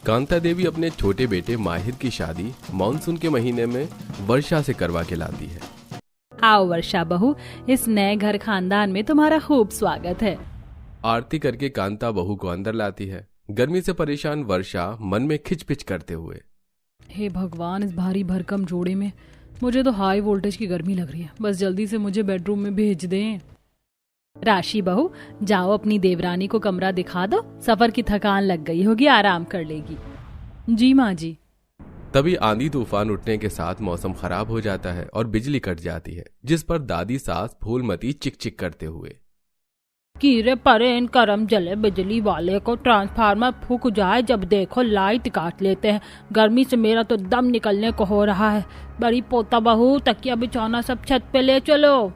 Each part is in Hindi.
कांता देवी अपने छोटे बेटे माहिर की शादी मानसून के महीने में वर्षा से करवा के लाती है। आओ वर्षा बहू, इस नए घर खानदान में तुम्हारा खूब स्वागत है। आरती करके कांता बहू को अंदर लाती है। गर्मी से परेशान वर्षा मन में खिचपिच करते हुए, हे भगवान, इस भारी भरकम जोड़े में मुझे तो हाई वोल्टेज की गर्मी लग रही है। बस जल्दी से मुझे बेडरूम में भेज दें। राशि बहू, जाओ अपनी देवरानी को कमरा दिखा दो। सफर की थकान लग गई होगी, आराम कर लेगी। जी माँ जी। तभी आंधी तूफान उठने के साथ मौसम खराब हो जाता है और बिजली कट जाती है, जिस पर दादी सास फूलमती चिक चिक करते हुए, कीरे परे इन करम जले बिजली वाले को, ट्रांसफार्मर फूक जाए जब देखो लाइट काट लेते हैं। गर्मी से मेरा तो दम निकलने को हो रहा है। बड़ी पोता बहू, तकिया बिछौना सब छत पे ले चलो।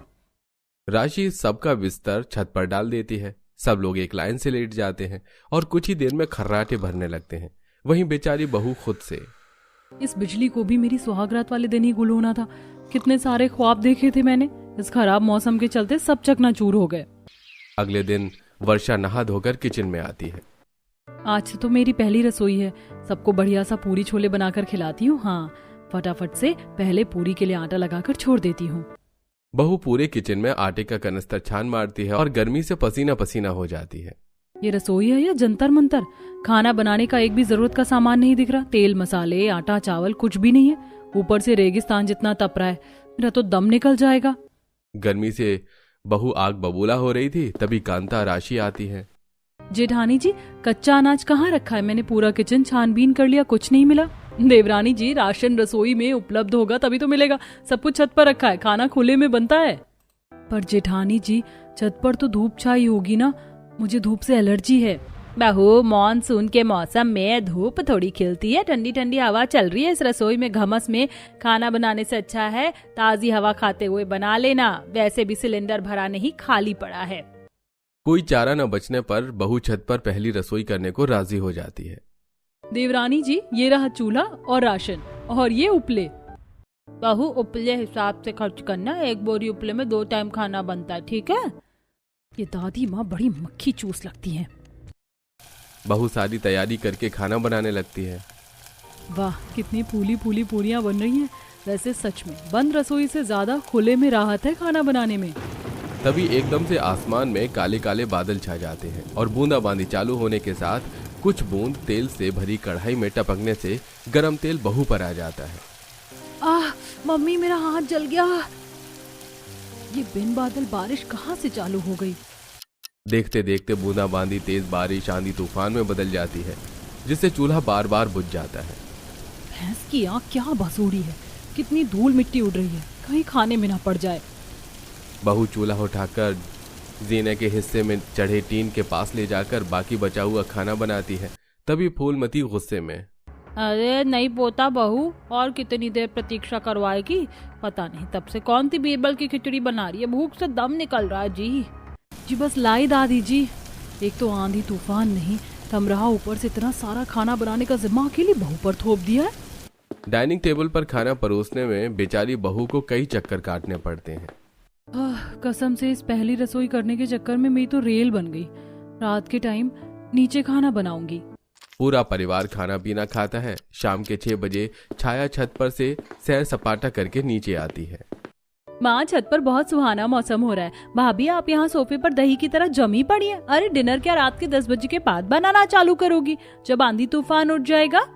राशि सबका बिस्तर छत पर डाल देती है। सब लोग एक लाइन से लेट जाते हैं और कुछ ही देर में खर्राटे भरने लगते हैं। वहीं बेचारी बहू खुद से, इस बिजली को भी मेरी सुहागरात वाले दिन ही गुल होना था। कितने सारे ख्वाब देखे थे मैंने, इस खराब मौसम के चलते सब चकनाचूर हो गए। अगले दिन वर्षा नहा धोकर किचन में आती है। आज से तो मेरी पहली रसोई है। सबको बढ़िया सा पूरी छोले बनाकर खिलाती हूँ। हाँ, फटाफट से पहले पूरी के लिए आटा लगाकर छोड़ देती हूँ। बहू पूरे किचन में आटे का कनस्तर छान मारती है और गर्मी से पसीना पसीना हो जाती है। ये रसोई है या जंतर मंतर? खाना बनाने का एक भी जरूरत का सामान नहीं दिख रहा। तेल, मसाले, आटा, चावल कुछ भी नहीं है। ऊपर से रेगिस्तान जितना तप रहा है, मेरा तो दम निकल जाएगा। गर्मी से बहू आग बबूला हो रही थी, तभी कांता राशि आती है। जेठानी जी, कच्चा अनाज कहाँ रखा है? मैंने पूरा किचन छानबीन कर लिया, कुछ नहीं मिला। देवरानी जी, राशन रसोई में उपलब्ध होगा तभी तो मिलेगा। सब कुछ छत पर रखा है, खाना खुले में बनता है। पर जेठानी जी, छत पर तो धूप छाई होगी ना, मुझे धूप से एलर्जी है। बहू, मॉनसून के मौसम में धूप थोड़ी खिलती है। ठंडी ठंडी हवा चल रही है। इस रसोई में घमस में खाना बनाने से अच्छा है ताजी हवा खाते हुए बना लेना। वैसे भी सिलेंडर भरा नहीं, खाली पड़ा है। कोई चारा न बचने पर बहू छत पर पहली रसोई करने को राजी हो जाती है। देवरानी जी, ये रहा चूल्हा और राशन, और ये उपले। बहू, उपले हिसाब से खर्च करना। एक बोरी उपले में 2 टाइम खाना बनता है, ठीक है? ये दादी माँ बड़ी मक्खी चूस लगती है। बहू सारी तैयारी करके खाना बनाने लगती है। वाह, कितनी फूली फूली पूरियां बन रही हैं। वैसे सच में बंद रसोई से ज्यादा खुले में राहत है खाना बनाने में। तभी एकदम से आसमान में काले काले बादल छा जाते हैं और बूंदाबांदी चालू होने के साथ कुछ बूंद तेल से भरी कढ़ाई में टपकने से गरम तेल बहू पर आ जाता है। आह मम्मी, मेरा हाथ जल गया। ये बिन बादल बारिश कहाँ से चालू हो गई? देखते देखते बूंदाबांदी तेज बारिश आंधी तूफान में बदल जाती है, जिससे चूल्हा बार बार बुझ जाता है। भैंस की आँख क्या भसोड़ी है, कितनी धूल मिट्टी उड़ रही है, कहीं खाने में ना पड़ जाए। बहू चूल्हा उठाकर जीने के हिस्से में चढ़े टीन के पास ले जाकर बाकी बचा हुआ खाना बनाती है। तभी फूलमती गुस्से में, अरे नहीं पोता बहू, और कितनी देर प्रतीक्षा करवाएगी? पता नहीं तब से कौन सी बीरबल की खिचड़ी बना रही है। भूख से दम निकल रहा है जी। बस लाई दादी जी। एक तो आंधी तूफान नहीं थम रहा, ऊपर से इतना सारा खाना बनाने का जिम्मा अकेली बहू पर थोप दिया है। डाइनिंग टेबल पर खाना परोसने में बेचारी बहू को कई चक्कर काटने पड़ते हैं। कसम से इस पहली रसोई करने के चक्कर में मेरी तो रेल बन गई। रात के टाइम नीचे खाना बनाऊंगी। पूरा परिवार खाना पीना खाता है। शाम के 6 बजे छाया छत पर से सैर सपाटा करके नीचे आती है। माँ, छत पर बहुत सुहाना मौसम हो रहा है। भाभी, आप यहाँ सोफे पर दही की तरह जमी पड़ी है। अरे डिनर क्या रात के 10 बजे के बाद बनाना चालू करोगी, जब आंधी तूफान उठ जाएगा?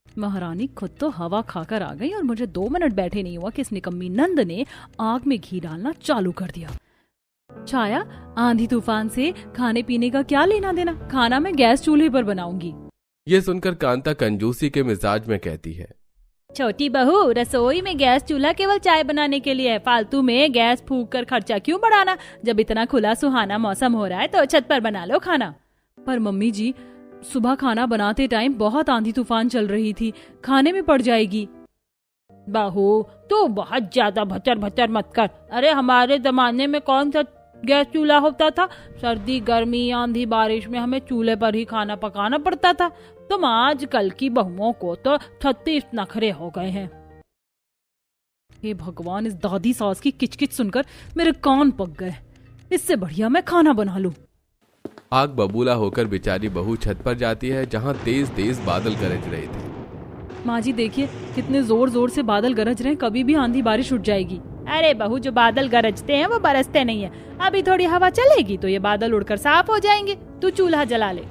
महारानी खुद तो हवा खाकर आ गई और मुझे 2 मिनट बैठे नहीं हुआ कि इस निकम्मी नंद ने आग में घी डालना चालू कर दिया। छाया, आंधी तूफान से खाने पीने का क्या लेना देना? खाना मैं गैस चूल्हे पर बनाऊंगी। ये सुनकर कांता कंजूसी के मिजाज में कहती है, छोटी बहू, रसोई में गैस चूल्हा केवल चाय बनाने के लिए है। फालतू में गैस फूंक कर खर्चा क्यों बढ़ाना? जब इतना खुला सुहाना मौसम हो रहा है तो छत पर बना लो खाना। पर मम्मी जी, सुबह खाना बनाते टाइम बहुत आंधी तूफान चल रही थी, खाने में पड़ जाएगी। बहू, तो बहुत ज्यादा भचर भचर मत कर। अरे हमारे जमाने में कौन सा गैस चूल्हा होता था? सर्दी गर्मी आंधी बारिश में हमें चूल्हे पर ही खाना पकाना पड़ता था। तुम आजकल की बहुओं को तो 36 नखरे हो गए हैं। हे भगवान, इस दादी सास की किचकिच सुनकर मेरे कान पक गए। इससे बढ़िया मैं खाना बना लूं। आग बबूला होकर बेचारी बहू छत पर जाती है जहाँ तेज तेज बादल गरज रहे थे। माँ जी देखिए कितने जोर जोर से बादल गरज रहे हैं, कभी भी आंधी बारिश उठ जाएगी। अरे बहू, जो बादल गरजते हैं वो बरसते नहीं है। अभी थोड़ी हवा चलेगी तो ये बादल उड़कर साफ हो जाएंगे। तू चूल्हा जला ले।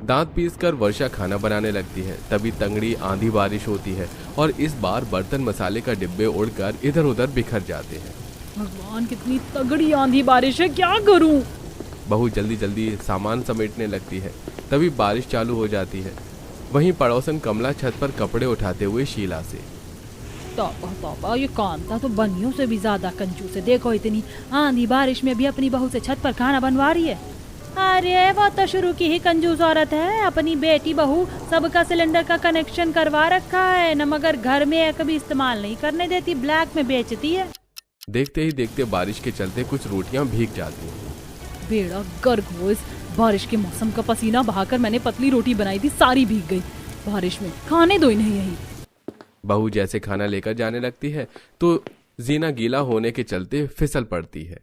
दांत पीसकर वर्षा खाना बनाने लगती है। तभी तंगड़ी आंधी बारिश होती है और इस बार बर्तन मसाले का डिब्बे उड़कर इधर उधर बिखर जाते हैं। भगवान, कितनी तगड़ी आंधी बारिश है, क्या करूं? बहू जल्दी जल्दी सामान समेटने लगती है। तभी बारिश चालू हो जाती है। वहीं पड़ोसन कमला छत पर कपड़े उठाते हुए शीला से, तौबा, ये कांता तो बनियों से भी ज्यादा कंजूस है। देखो इतनी आंधी बारिश में भी अपनी बहू से छत पर खाना बनवा रही है। अरे वो तो शुरू की ही कंजूस औरत है। अपनी बेटी बहू सबका सिलेंडर का कनेक्शन करवा रखा है न, मगर घर में कभी इस्तेमाल नहीं करने देती, ब्लैक में बेचती है। देखते ही देखते बारिश के चलते कुछ रोटियां भीग जाती हैं। बेड़ा गर्क हो, इस बारिश के मौसम का पसीना बहाकर मैंने पतली रोटी बनाई थी, सारी भीग गई बारिश में। खाने दो इन्हें यही। बहू जैसे खाना लेकर जाने लगती है तो जीना गीला होने के चलते फिसल पड़ती है।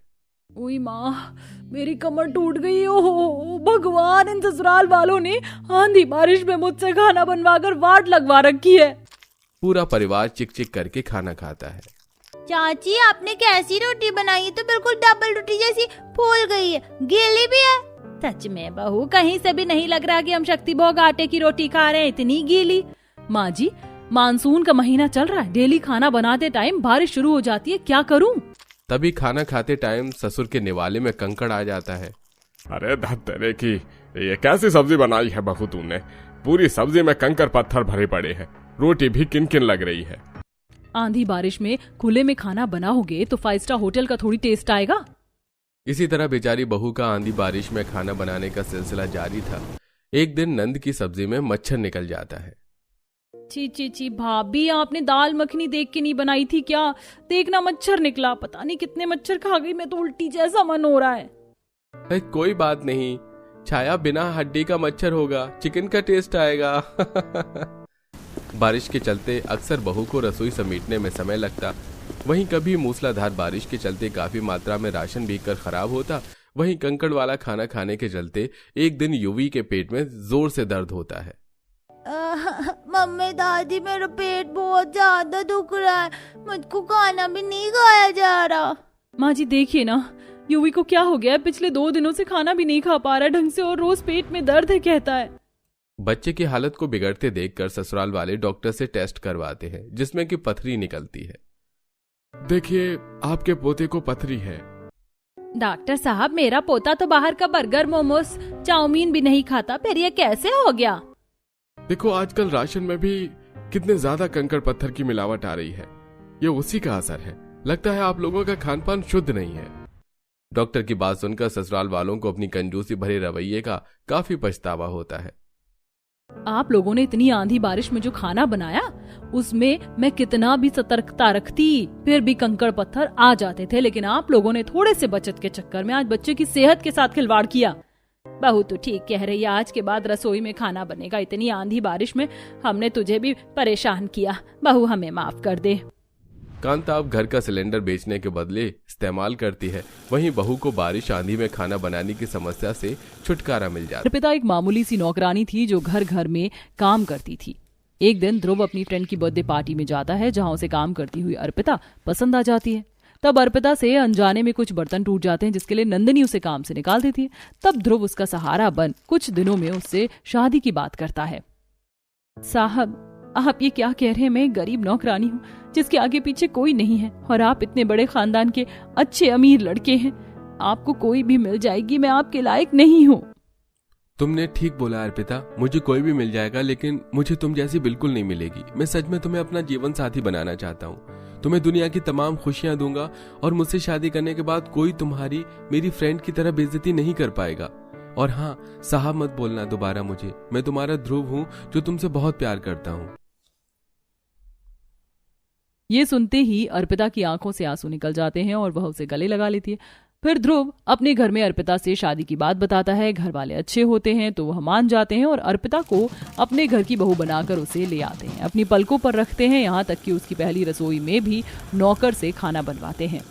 ओई माँ, मेरी कमर टूट गई। ओहो भगवान, इन ससुराल वालों ने आंधी बारिश में मुझसे खाना बनवाकर वाट लगवा रखी है। पूरा परिवार चिक चिक करके खाना खाता है। चाची, आपने कैसी रोटी बनाई है? तो बिल्कुल डबल रोटी जैसी फूल गई है, गीली भी है। सच में बहू, कहीं से भी नहीं लग रहा कि हम शक्ति भोग आटे की रोटी खा रहे हैं, इतनी गीली। माँ जी, मानसून का महीना चल रहा है, डेली खाना बनाते टाइम बारिश शुरू हो जाती है, क्या करूं? तभी खाना खाते टाइम ससुर के निवाले में कंकड़ आ जाता है। अरे धत्तेरे की, ये कैसी सब्जी बनाई है बहू तूने? पूरी सब्जी में कंकड़ पत्थर भरे पड़े हैं, रोटी भी किनकिन लग रही है। आंधी बारिश में खुले में खाना बनाओगे तो 5 स्टार होटल का थोड़ी टेस्ट आएगा। इसी तरह बेचारी बहू का आंधी बारिश में खाना बनाने का सिलसिला जारी था। एक दिन नंद की सब्जी में मच्छर निकल जाता है। ची भाभी, आपने दाल मखनी देख के नहीं बनाई थी क्या? देखना मच्छर निकला, पता नहीं कितने मच्छर खा गई, मैं तो उल्टी जैसा मन हो रहा है। कोई बात नहीं, छाया बिना हड्डी का मच्छर होगा, चिकन का टेस्ट आएगा। बारिश के चलते अक्सर बहू को रसोई समेटने में समय लगता। वहीं कभी मूसलाधार बारिश के चलते काफी मात्रा में राशन भीगकर खराब होता। वहीं कंकड़ वाला खाना खाने के चलते एक दिन युवी के पेट में जोर से दर्द होता है। मम्मी दादी, मेरा पेट बहुत ज्यादा दुख रहा है, मुझको खाना भी नहीं खाया जा रहा। माँ जी देखिए ना, युवी को क्या हो गया है? पिछले 2 दिनों से खाना भी नहीं खा पा रहा ढंग से और रोज पेट में दर्द है कहता है। बच्चे की हालत को बिगड़ते देखकर ससुराल वाले डॉक्टर से टेस्ट करवाते हैं जिसमें कि पथरी निकलती है। देखिए, आपके पोते को पथरी है। डॉक्टर साहब, मेरा पोता तो बाहर का बर्गर, मोमोस, चाउमीन भी नहीं खाता, फिर ये कैसे हो गया? देखो, आजकल राशन में भी कितने ज्यादा कंकड़ पत्थर की मिलावट आ रही है, ये उसी का असर है। लगता है आप लोगों का खान पान शुद्ध नहीं है। डॉक्टर की बात सुनकर ससुराल वालों को अपनी कंजूसी भरे रवैये का काफी पछतावा होता है। आप लोगों ने इतनी आंधी बारिश में जो खाना बनाया उसमें मैं कितना भी सतर्कता रखती, फिर भी कंकड़ पत्थर आ जाते थे। लेकिन आप लोगों ने थोड़े से बचत के चक्कर में आज बच्चे की सेहत के साथ खिलवाड़ किया। बहू तो ठीक कह रही है, आज के बाद रसोई में खाना बनेगा। इतनी आंधी बारिश में हमने तुझे भी परेशान किया, बहू हमें माफ कर दे। कांता अब घर का सिलेंडर बेचने के बदले इस्तेमाल करती है। वहीं बहू को बारिश आंधी में खाना बनाने की समस्या से छुटकारा मिल जाता है। अर्पिता एक मामूली सी नौकरानी थी जो घर घर में काम करती थी। एक दिन ध्रुव अपनी फ्रेंड की बर्थडे पार्टी में जाता है जहां उसे काम करती हुई अर्पिता पसंद आ जाती है। तब अर्पिता से अनजाने में कुछ बर्तन टूट जाते हैं जिसके लिए नंदिनी उसे काम से निकाल देती है। तब ध्रुव उसका सहारा बन कुछ दिनों में उससे शादी की बात करता है। साहब, आप ये क्या कह रहे हैं? मैं एक गरीब नौकरानी हूँ जिसके आगे पीछे कोई नहीं है और आप इतने बड़े खानदान के अच्छे अमीर लड़के हैं। आपको कोई भी मिल जाएगी, मैं आपके लायक नहीं हूँ। तुमने ठीक बोला अर्पिता, मुझे कोई भी मिल जाएगा लेकिन मुझे तुम जैसी बिल्कुल नहीं मिलेगी। मैं सच में तुम्हें अपना जीवन साथी बनाना चाहता हूँ। तुम्हें दुनिया की तमाम खुशियां दूंगा और मुझसे शादी करने के बाद कोई तुम्हारी मेरी फ्रेंड की तरह बेइज्जती नहीं कर पाएगा। और हाँ, साहब मत बोलना दोबारा मुझे। मैं तुम्हारा ध्रुव हूँ जो तुमसे बहुत प्यार करता हूँ। ये सुनते ही अर्पिता की आंखों से आंसू निकल जाते हैं और वह उसे गले लगा लेती है। फिर ध्रुव अपने घर में अर्पिता से शादी की बात बताता है। घर वाले अच्छे होते हैं तो वह मान जाते हैं और अर्पिता को अपने घर की बहू बनाकर उसे ले आते हैं, अपनी पलकों पर रखते हैं। यहाँ तक कि उसकी पहली रसोई में भी नौकर से खाना बनवाते हैं।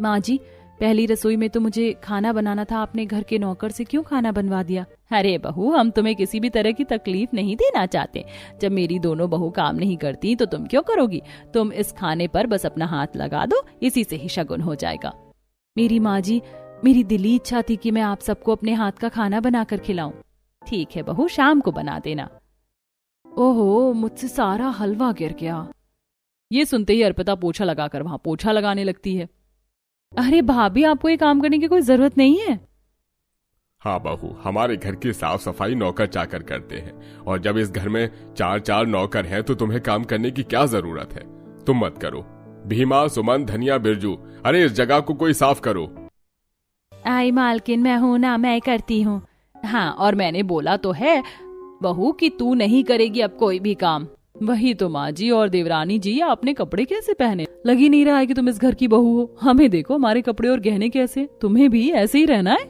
माँ जी, पहली रसोई में तो मुझे खाना बनाना था, आपने घर के नौकर से क्यों खाना बनवा दिया? अरे बहू, हम तुम्हें किसी भी तरह की तकलीफ नहीं देना चाहते। जब मेरी दोनों बहू काम नहीं करती तो तुम क्यों करोगी? तुम इस खाने पर बस अपना हाथ लगा दो, इसी से ही शगुन हो जाएगा। मेरी माँ जी, मेरी दिली इच्छा थी कि मैं आप सबको अपने हाथ का खाना बनाकर खिलाऊं। ठीक है बहू, शाम को बना देना। ओहो, मुझसे सारा हलवा गिर गया। ये सुनते ही अर्पिता पोछा लगाकर वहां पोछा लगाने लगती है। अरे भाभी, आपको ये काम करने की कोई जरूरत नहीं है। हाँ बहू, हमारे घर की साफ सफाई नौकर चाकर करते हैं, और जब इस घर में 4 नौकर हैं तो तुम्हें काम करने की क्या जरूरत है? तुम मत करो। भीमा, सुमन, धनिया, बिरजू, अरे इस जगह को कोई साफ करो। आई मालकिन, मैं हूं ना, मैं करती हूँ। हाँ, और मैंने बोला तो है बहू कि तू नहीं करेगी अब कोई भी काम। वही तो माँ जी और देवरानी जी, आपने कपड़े कैसे पहने? लग ही नहीं रहा है कि तुम इस घर की बहू हो। हमें देखो, हमारे कपड़े और गहने कैसे। तुम्हें भी ऐसे ही रहना है?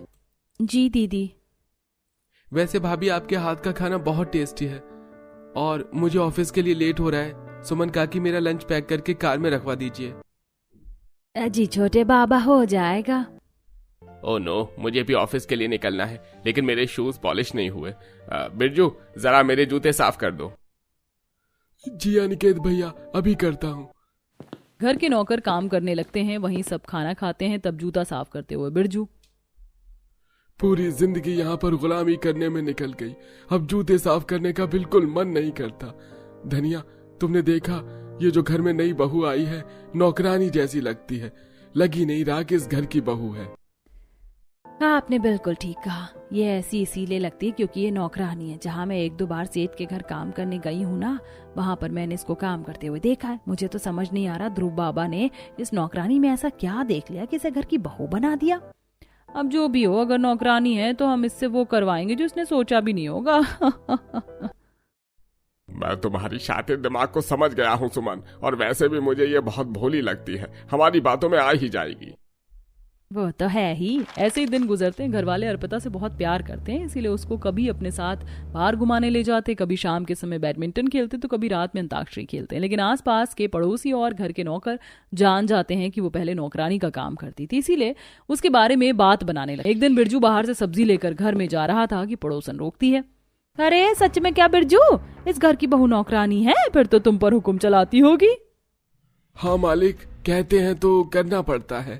जी दीदी। वैसे भाभी, आपके हाथ का खाना बहुत टेस्टी है और मुझे ऑफिस के लिए लेट हो रहा है। सुमन काकी, मेरा लंच पैक करके कार में रखवा दीजिए। जी छोटे बाबा, हो जाएगा। ओह नो, मुझे भी ऑफिस के लिए निकलना है, लेकिन मेरे शूज पॉलिश नहीं हुए। बिरजू, जरा मेरे जूते साफ कर दो। जी अनिकेत भैया, अभी करता हूँ। घर के नौकर काम करने लगते हैं, वहीं सब खाना खाते हैं। तब जूता साफ करते हुए बिरजू, पूरी जिंदगी यहाँ पर गुलामी करने में निकल गई, अब जूते साफ करने का बिल्कुल मन नहीं करता। धनिया, तुमने देखा, ये जो घर में नई बहू आई है, नौकरानी जैसी लगती है। लगी नहीं रहा कि इस घर की बहू है। आपने बिल्कुल ठीक कहा। ये ऐसी इसीलिए लगती है क्योंकि ये नौकरानी है। जहाँ मैं 1-2 बार सेठ के घर काम करने गई हूँ ना, वहाँ पर मैंने इसको काम करते हुए देखा है। मुझे तो समझ नहीं आ रहा ध्रुव बाबा ने इस नौकरानी में ऐसा क्या देख लिया कि इसे घर की बहू बना दिया। अब जो भी हो, अगर नौकरानी है तो हम इससे वो करवाएंगे जो इसने सोचा भी नहीं होगा। मैं तुम्हारी शातिर दिमाग को समझ गया हूँ सुमन, और वैसे भी मुझे ये बहुत भोली लगती है, हमारी बातों में आ ही जाएगी। वो तो है ही। ऐसे ही दिन गुजरते हैं। घर वाले अर्पिता से बहुत प्यार करते हैं, इसीलिए उसको कभी अपने साथ बाहर घुमाने ले जाते, कभी शाम के समय बैडमिंटन खेलते तो कभी रात में अंताक्षरी खेलते हैं। लेकिन आसपास के पड़ोसी और घर के नौकर जान जाते हैं कि वो पहले नौकरानी का काम करती थी, इसीलिए उसके बारे में बात बनाने लगे। एक दिन बिरजू बाहर से सब्जी लेकर घर में जा रहा था कि पड़ोसन रोकती है। अरे सच में क्या बिरजू, इस घर की बहू नौकरानी है? फिर तो तुम पर हुक्म चलाती होगी। हाँ मालिक, कहते हैं तो करना पड़ता है।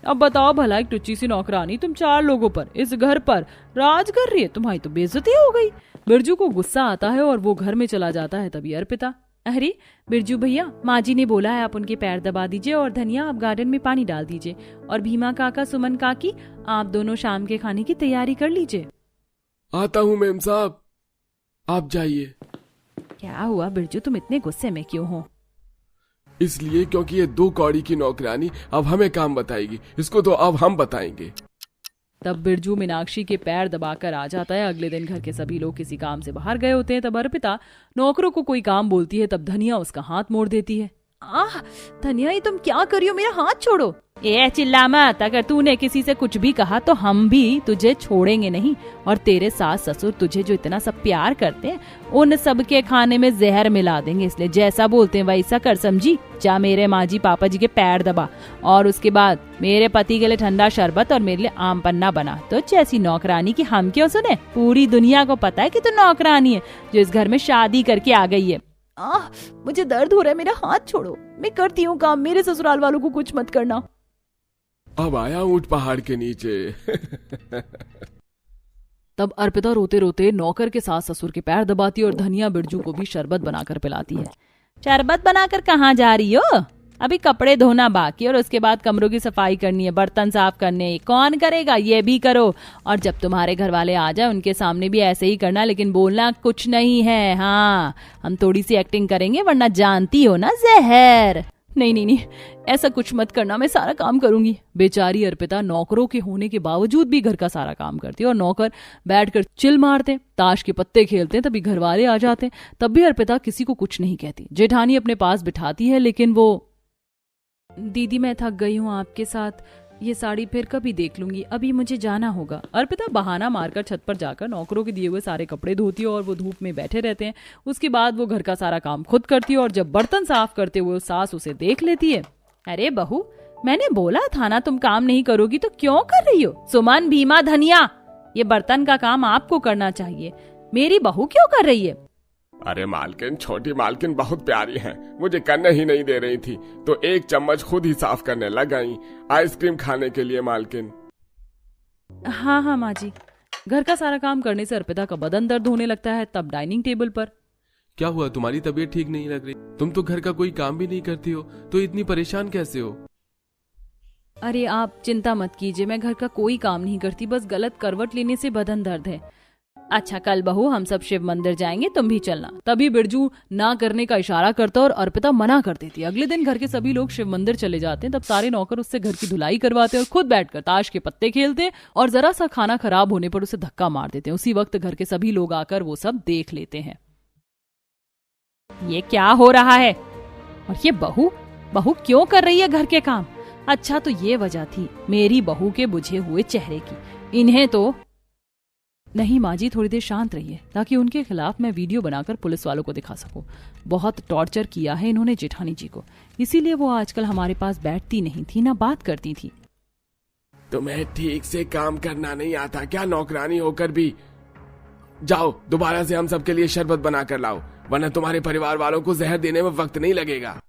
अब बताओ भला, एक टुच्ची सी नौकरानी तुम 4 लोगों पर, इस घर पर राज कर रही है। तुम्हारी तो बेइज्जती हो गई। बिरजू को गुस्सा आता है और वो घर में चला जाता है। तभी अर्पिता, अरे बिरजू भैया, माँ जी ने बोला है आप उनके पैर दबा दीजिए, और धनिया आप गार्डन में पानी डाल दीजिए, और भीमा काका, सुमन काकी, आप दोनों शाम के खाने की तैयारी कर लीजिए। आता हूँ मेम साहब, आप जाइए। क्या हुआ बिरजू, तुम इतने गुस्से में क्यों हो? इसलिए क्योंकि ये 2 कौड़ी की नौकरानी अब हमें काम बताएगी, इसको तो अब हम बताएंगे। तब बिरजू मीनाक्षी के पैर दबाकर आ जाता है। अगले दिन घर के सभी लोग किसी काम से बाहर गए होते हैं। तब अर्पिता नौकरों को कोई काम बोलती है। तब धनिया उसका हाथ मोड़ देती है। आह धनिया, ये तुम क्या कर रही हो? मेरा हाथ छोड़ो। ए चिल्ला मत, अगर तूने किसी से कुछ भी कहा तो हम भी तुझे छोड़ेंगे नहीं। और तेरे सास ससुर तुझे जो इतना सब प्यार करते हैं, उन सब के खाने में जहर मिला देंगे। इसलिए जैसा बोलते हैं वैसा कर, समझी? जा मेरे माँ जी पापा जी के पैर दबा, और उसके बाद मेरे पति के लिए ठंडा शरबत और मेरे लिए आम पन्ना बना। तो जैसी नौकरानी की हम क्यों सुने? पूरी दुनिया को पता है कि तू नौकरानी है जो इस घर में शादी करके आ गई है। मुझे दर्द हो रहा है, मेरा हाथ छोड़ो, मैं करती हूँ काम। मेरे ससुराल वालों को कुछ मत करना। अब आया ऊंट पहाड़ के नीचे। तब अर्पिता रोते रोते नौकर के सास ससुर के पैर दबाती और धनिया बिरजू को भी शरबत बनाकर पिलाती है। शरबत बनाकर कहाँ जा रही हो? अभी कपड़े धोना बाकी, और उसके बाद कमरों की सफाई करनी है, बर्तन साफ करने। कौन करेगा? ये भी करो। और जब तुम्हारे घर वाले आ जाए उनके सामने भी ऐसे ही करना, लेकिन बोलना कुछ नहीं है। हाँ, हम थोड़ी सी एक्टिंग करेंगे, वरना जानती हो ना जहर। नहीं नहीं नहीं, ऐसा कुछ मत करना, मैं सारा काम करूंगी। बेचारी अर्पिता नौकरों के होने के बावजूद भी घर का सारा काम करती है, और नौकर बैठकर चिल मारते, ताश के पत्ते खेलते। तभी घर वाले आ जाते। तब भी अर्पिता किसी को कुछ नहीं कहती। जेठानी अपने पास बिठाती है, लेकिन वो, दीदी मैं थक गई हूँ आपके साथ, ये साड़ी फिर कभी देख लूंगी, अभी मुझे जाना होगा। अर्पिता बहाना मारकर छत पर जाकर नौकरों के दिए हुए सारे कपड़े धोती है, और वो धूप में बैठे रहते हैं। उसके बाद वो घर का सारा काम खुद करती है, और जब बर्तन साफ करते हुए सास उसे देख लेती है। अरे बहू, मैंने बोला था ना तुम काम नहीं करोगी तो क्यों कर रही हो? सुमन, भीमा, धनिया, ये बर्तन का काम आपको करना चाहिए, मेरी बहू क्यों कर रही है? अरे मालकिन, छोटी मालकिन बहुत प्यारी है, मुझे करने ही नहीं दे रही थी तो एक चम्मच खुद ही साफ करने लग गई आइसक्रीम खाने के लिए मालकिन। हाँ हाँ माँ जी। घर का सारा काम करने से अर्पिता का बदन दर्द होने लगता है, तब डाइनिंग टेबल पर। क्या हुआ, तुम्हारी तबीयत ठीक नहीं लग रही? तुम तो घर का कोई काम भी नहीं करती हो, तो इतनी परेशान कैसे हो? अरे आप चिंता मत कीजिए, मैं घर का कोई काम नहीं करती, बस गलत करवट लेने से बदन दर्द है। अच्छा कल बहू हम सब शिव मंदिर जाएंगे, तुम भी चलना। तभी बिरजू ना करने का इशारा करता और अर्पिता मना कर देती। अगले दिन घर के सभी लोग शिव मंदिर चले जाते हैं। तब सारे नौकर उससे घर की धुलाई करवाते और खुद बैठकर ताश के पत्ते खेलते और जरा सा खाना खराब होने पर उसे धक्का मार देते हैं। उसी वक्त घर के सभी लोग आकर वो सब देख लेते हैं। ये क्या हो रहा है? और ये बहू क्यों कर रही है घर के काम? अच्छा तो ये वजह थी मेरी बहू के बुझे हुए चेहरे की। इन्हें तो नहीं माँ जी, थोड़ी देर शांत रहिए ताकि उनके खिलाफ मैं वीडियो बनाकर पुलिस वालों को दिखा सकूं। बहुत टॉर्चर किया है इन्होंने जेठानी जी को, इसीलिए वो आजकल हमारे पास बैठती नहीं थी ना बात करती थी। तुम्हें ठीक से काम करना नहीं आता क्या नौकरानी होकर भी? जाओ दोबारा से हम सबके लिए शरबत बना कर लाओ, वरना तुम्हारे परिवार वालों को जहर देने में वक्त नहीं लगेगा।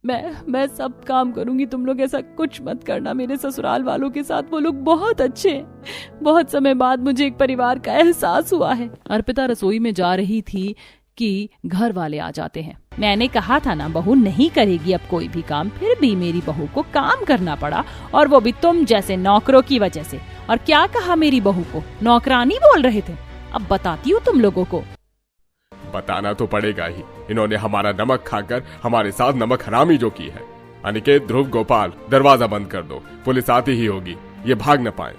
मैं सब काम करूंगी, तुम लोग ऐसा कुछ मत करना मेरे ससुराल वालों के साथ, वो लोग बहुत अच्छे हैं। बहुत समय बाद मुझे एक परिवार का एहसास हुआ है। अर्पिता रसोई में जा रही थी कि घर वाले आ जाते हैं। मैंने कहा था ना बहू नहीं करेगी अब कोई भी काम, फिर भी मेरी बहू को काम करना पड़ा, और वो भी तुम जैसे नौकरों की वजह से। और क्या कहा मेरी बहू को? नौकरानी बोल रहे थे। अब बताती हूँ तुम लोगों को। बताना तो पड़ेगा ही, इन्होंने हमारा नमक खाकर हमारे साथ नमक हरामी जो की है। अनिकेत, ध्रुव, गोपाल, दरवाजा बंद कर दो, पुलिस आती ही होगी, ये भाग न पाए।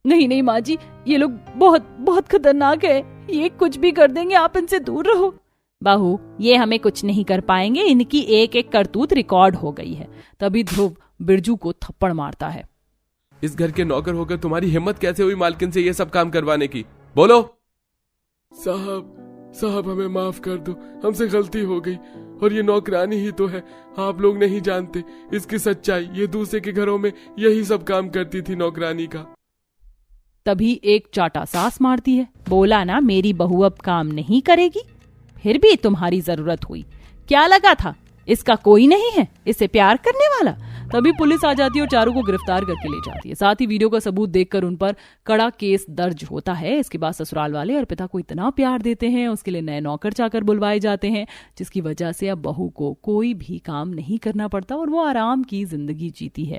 नहीं माँ जी, ये लोग बहुत खतरनाक है, ये कुछ भी कर देंगे, आप इनसे दूर रहो। बहू ये हमें कुछ नहीं कर पाएंगे, इनकी एक एक करतूत रिकॉर्ड हो गई है। तभी ध्रुव बिरजू को थप्पड़ मारता है। इस घर के नौकर होकर तुम्हारी हिम्मत कैसे हुई मालकिन से ये सब काम करवाने की? बोलो। साहब हमें माफ कर दो, हमसे गलती हो गई, और ये नौकरानी ही तो है, आप लोग नहीं जानते इसकी सच्चाई। ये दूसरे के घरों में यही सब काम करती थी नौकरानी का। तभी एक चाटा सांस मारती है। बोला ना मेरी बहू अब काम नहीं करेगी, फिर भी तुम्हारी जरूरत हुई। क्या लगा था इसका कोई नहीं है इसे प्यार करने वाला? तभी पुलिस आ जाती है और चारों को गिरफ्तार करके ले जाती है। साथ ही वीडियो का सबूत देखकर उन पर कड़ा केस दर्ज होता है। इसके बाद ससुराल वाले अर्पिता को इतना प्यार देते हैं, उसके लिए नए नौकर चाकर बुलवाए जाते हैं, जिसकी वजह से अब बहू को कोई भी काम नहीं करना पड़ता और वो आराम की जिंदगी जीती है।